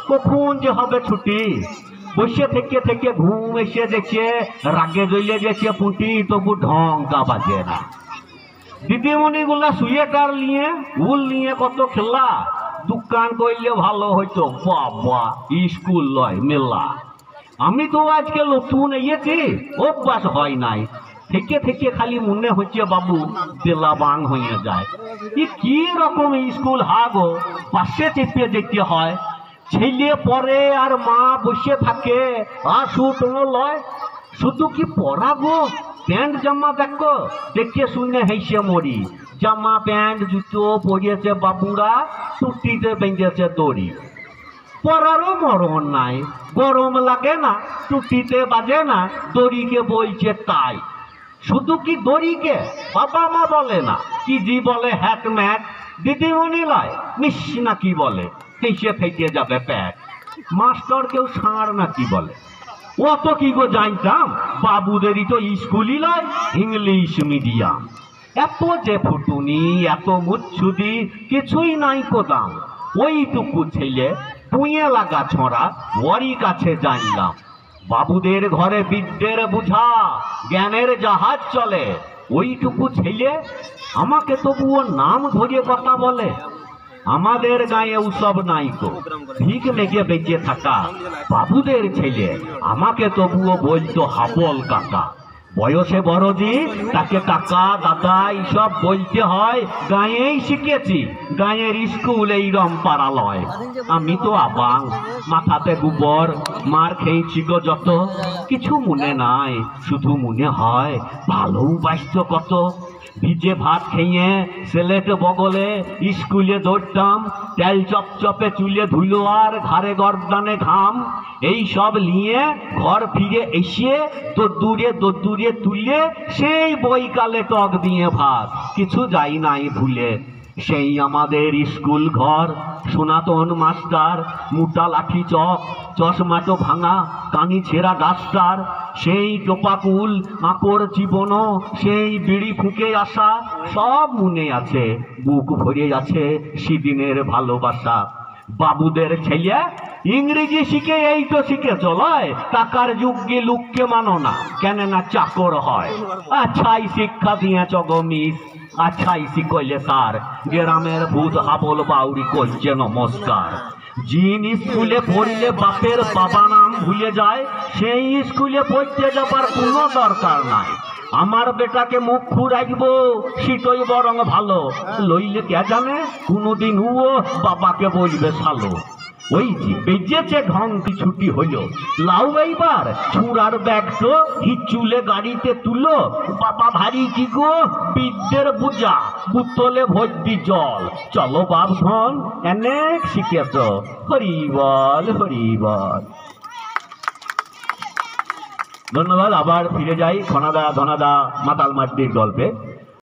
কখন যে হবে ছুটি। বসে থেকে থেকে ঘুম এসে দেখছে, রাগে জ্বলে গেছে পুঁটি, তবু ঢংকা বাজে না। দিদিমণি গুলা সুয়েটার নিয়ে উল নিয়ে কত খেলা, দোকান করলে ভালো হইতো। বাবা, স্কুল লয় মেলা। আমি তো আজকে নতুন এসেছি, অভ্যাস হয় নাই। থেকে থেকে খালি মনে হচ্ছে বাবু বেলা বাং হয়ে যায়। কি রকম স্কুল হাগো, পাশে চেপে যেতে হয়। ছেলে পরে আর মা বসে থাকে, আর সুটন লয়। শুধু কি পড়া গো, প্যান্ট জামা দেখো, দেখে শুনে হেসে মরি। জামা প্যান্ট জুতো পরিয়েছে বাবুরা, টুটিতে বেঁধেছে দড়ি। পরারও মরণ নাই, গরম লাগে না, টুটিতে বাজে না, দড়িকে বলছে তাই। শুধু কি দড়িকে, বাবা মা বলে না, কি জি বলে হ্যাক ম্যাক। দিদিমণি লয় মিস না কি বলে, হেসে ফেটে যাবে প্যাক। মাস্টার কেউ ষাঁড় না কি বলে। অত কি গো জানতাম, বাবুদেরই তো স্কুলই লয় ইংলিশ মিডিয়াম। এত যে ফুটুনি, এত মুচ্ছুদি, কিছুই নাই কোদাম। ওইটুকু ছেলে পুঁয়ে লাগা ছড়া, ওরই কাছে জানলাম। বাবুদের ঘরে বিদ্যের বুঝা, জ্ঞানের জাহাজ চলে। ওইটুকু ছেলে আমাকে তবুও নাম ধরিয়ে কথা বলে। আমাদের গায়ে উৎসব নাই তো, ভিক মেঘে বেঁচে থাকা বাবুদের ছেলে আমাকে তবুও বলতো হাবল কাকা। বয়সে বড়জি, তাকে কাকা দাদা এইসব বলতে হয়। গাঁয়েই শিখেছি, গাঁয়ের স্কুল এই রমপাড়া লয়। আমি তো আবাং, মাথাতে গোবর, মার খেয়েছি গো যত। কিছু মনে নাই, শুধু মনে হয় ভালোবাসত কত। ভিজে ভাত খেয়ে সেলেট বগলে স্কুলে দৌড়তাম। তেল চপচপে চুলে ধুলো আর ঘাড়ে গর্দানে ঘাম। এই সব নিয়ে ঘর ফিরে এসে দূরে তুলে সেই বইকালে টক দিয়ে ভাত, কিছু যাই নাই ভুলে। সেই আমাদের স্কুল ঘর, সনাতন মাস্টার, মোটা লাঠি চক, চশমাটো ভাঙা, কানি ছেঁড়া ডাস্টার। সেই টোপাকুল আঁকড় জীবন, সেই বিড়ি ফুঁকে আসা, সব মনে আছে, বুক ভরে আছে সেদিনের ভালোবাসা। বাবুদের ছেলে ইংরেজি শিখে এই তো শিখে চলয়। টাকার যুগে লোককে মানো না, কেন না চাকর হয়। আচ্ছাই শিক্ষা দিয়েছ গো মিস, আচ্ছাই শিখলে স্যার। গ্রামের ভূত হাবল বাউরি করছে নমস্কার। জিন স্কুলে পড়লে বাপের বাবা নাম ভুলে যায়, সেই স্কুলে পড়তে যাবার কোনো দরকার নাই। আমার বেটাকে মুখ রাখবো সেটাই বরং ভালো, লইলে কে জানে কোনোদিন ও বাবাকে বলবে সালো। ওই যে বেজেছে ঘন্টি ছুটি হইল, লাউ এইবার ছুঁড়ার ব্যাগ তো হিচুলে গাড়িতে তুলো। বাবা ভারী কি গো বিদ্যের বুঝা, বুতলে ভর্তি জল। চলো বাপ ধন, অনেক শিখেছ, হরি বল হরি বল। ধন্যবাদ। আবার ফিরে যাই ঘনাদা ধনাদা মাতাল মাটির গল্পে।